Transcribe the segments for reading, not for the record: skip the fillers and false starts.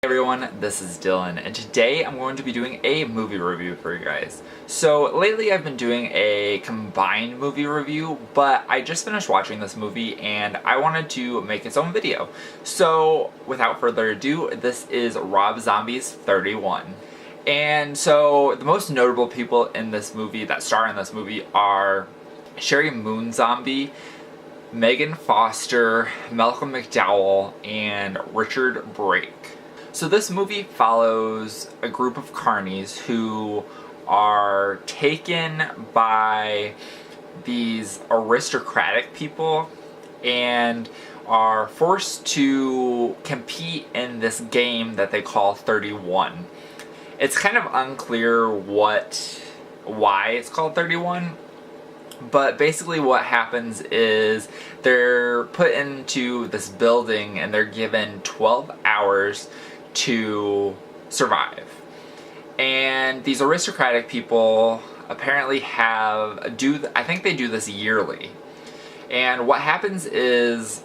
Hey everyone, this is Dylan, and today I'm going to be doing a movie review for you guys. So lately I've been doing a combined movie review, but I just finished watching this movie and I wanted to make its own video. So without further ado, this is Rob Zombie's 31. And so the most notable people in this movie that star in this movie are Sherry Moon Zombie, Megan Foster, Malcolm McDowell, and Richard Brake. So this movie follows a group of carnies who are taken by these aristocratic people and are forced to compete in this game that they call 31. It's kind of unclear why it's called 31. But basically what happens is they're put into this building and they're given 12 hours to survive. And these aristocratic people apparently I think they do this yearly. And what happens is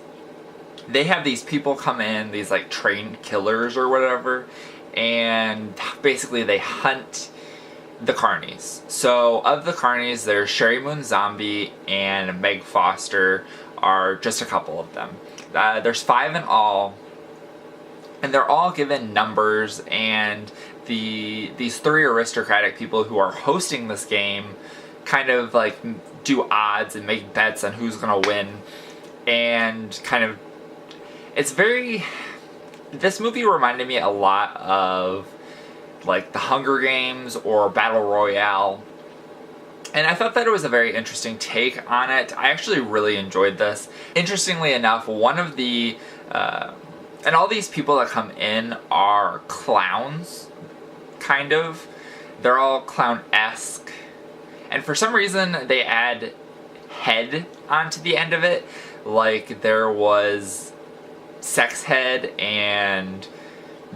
they have these people come in, these like trained killers or whatever, and basically they hunt the carnies. So of the carnies, there's Sherry Moon Zombie and Meg Foster are just a couple of them. There's 5 in all, and they're all given numbers, and these 3 aristocratic people who are hosting this game kind of like do odds and make bets on who's gonna win, and kind of this movie reminded me a lot of like the Hunger Games or Battle Royale, and I thought that it was a very interesting take on it. I actually really enjoyed this. Interestingly enough, one of the and all these people that come in are clowns, kind of. They're all clown-esque, and for some reason they add head onto the end of it, like there was Sex Head and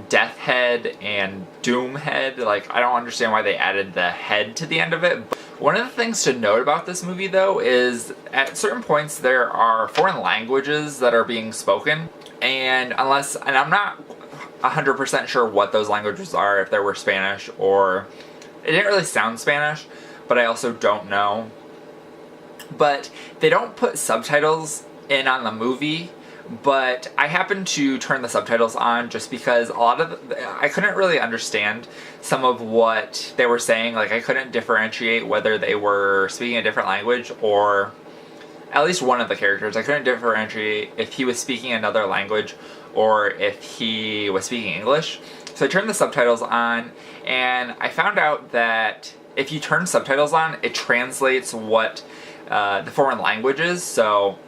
Death Head and Doom Head. Like, I don't understand why they added the head to the end of it. But one of the things to note about this movie, though, is at certain points there are foreign languages that are being spoken, and I'm not 100% sure what those languages are, if they were Spanish or... It didn't really sound Spanish, but I also don't know. But they don't put subtitles in on the movie, but I happened to turn the subtitles on just because I couldn't really understand some of what they were saying. Like, I couldn't differentiate whether they were speaking a different language, or at least one of the characters. I couldn't differentiate if he was speaking another language or if he was speaking English. So I turned the subtitles on, and I found out that if you turn subtitles on, it translates what the foreign language is. So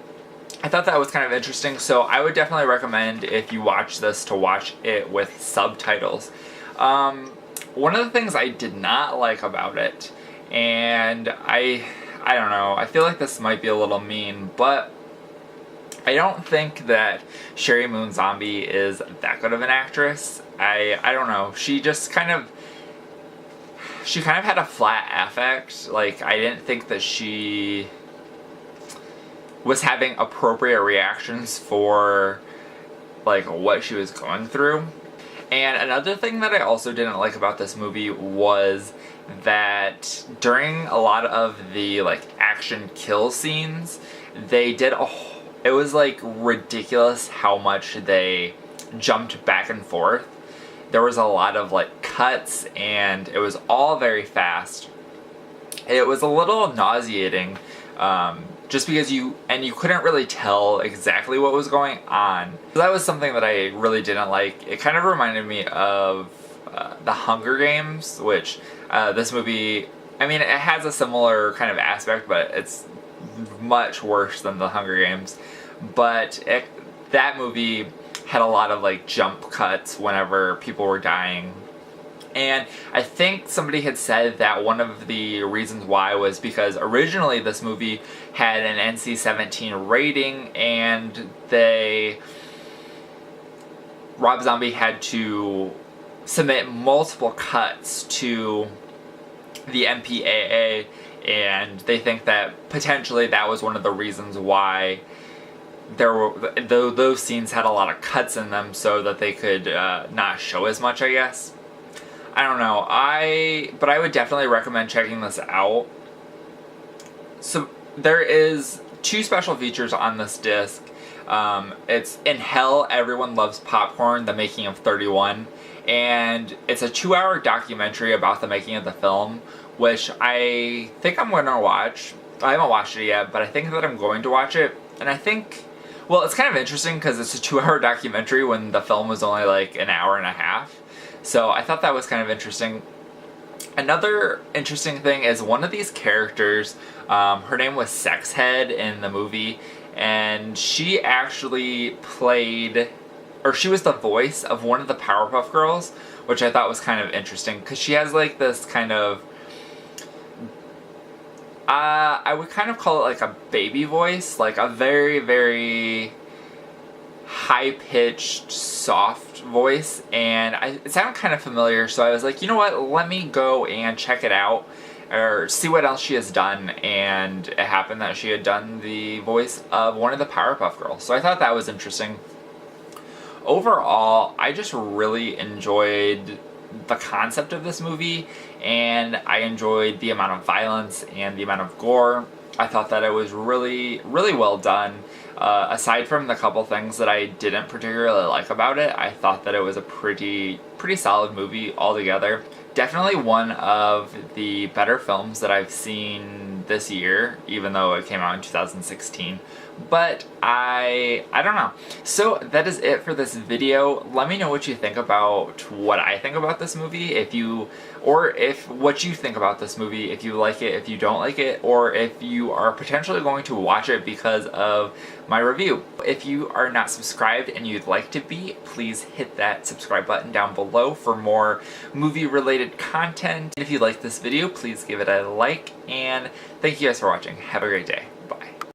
I thought that was kind of interesting, so I would definitely recommend, if you watch this, to watch it with subtitles. One of the things I did not like about it, and I don't know, I feel like this might be a little mean, but I don't think that Sherry Moon Zombie is that good of an actress. I don't know, she kind of had a flat affect. Like, I didn't think that she was having appropriate reactions for like what she was going through. And another thing that I also didn't like about this movie was that during a lot of the like action kill scenes, it was like ridiculous how much they jumped back and forth. There was a lot of like cuts, and it was all very fast. It was a little nauseating, just because you couldn't really tell exactly what was going on. So that was something that I really didn't like. It kind of reminded me of the Hunger Games, which this movie, I mean, it has a similar kind of aspect, but it's much worse than the Hunger Games. But that movie had a lot of like jump cuts whenever people were dying. And I think somebody had said that one of the reasons why was because originally this movie had an NC-17 rating, and Rob Zombie had to submit multiple cuts to the MPAA, and they think that potentially that was one of the reasons why those scenes had a lot of cuts in them so that they could not show as much, I guess. I don't know. But I would definitely recommend checking this out. So there is 2 special features on this disc. It's In Hell, Everyone Loves Popcorn, The Making of 31. And it's a 2-hour documentary about the making of the film, which I think I'm going to watch. I haven't watched it yet, but I think that I'm going to watch it. And I think, well, it's kind of interesting because it's a 2-hour documentary when the film was only like an hour and a half. So I thought that was kind of interesting. Another interesting thing is one of these characters, her name was Sexhead in the movie, and she actually played, or she was the voice of one of the Powerpuff Girls, which I thought was kind of interesting because she has like this kind of, I would kind of call it like a baby voice, like a very, very high-pitched, soft voice, and it sounded kind of familiar, so I was like, you know what, let me go and check it out, or see what else she has done, and it happened that she had done the voice of one of the Powerpuff Girls, so I thought that was interesting. Overall, I just really enjoyed the concept of this movie, and I enjoyed the amount of violence and the amount of gore. I thought that it was really, really well done. Aside from the couple things that I didn't particularly like about it, I thought that it was a pretty solid movie altogether. Definitely one of the better films that I've seen this year, even though it came out in 2016. But I don't know. So that is it for this video. Let me know what you think about what I think about this movie, what you think about this movie, if you like it, if you don't like it, or if you are potentially going to watch it because of my review. If you are not subscribed and you'd like to be, please hit that subscribe button down below for more movie-related content. If you like this video, please give it a like, and thank you guys for watching. Have a great day.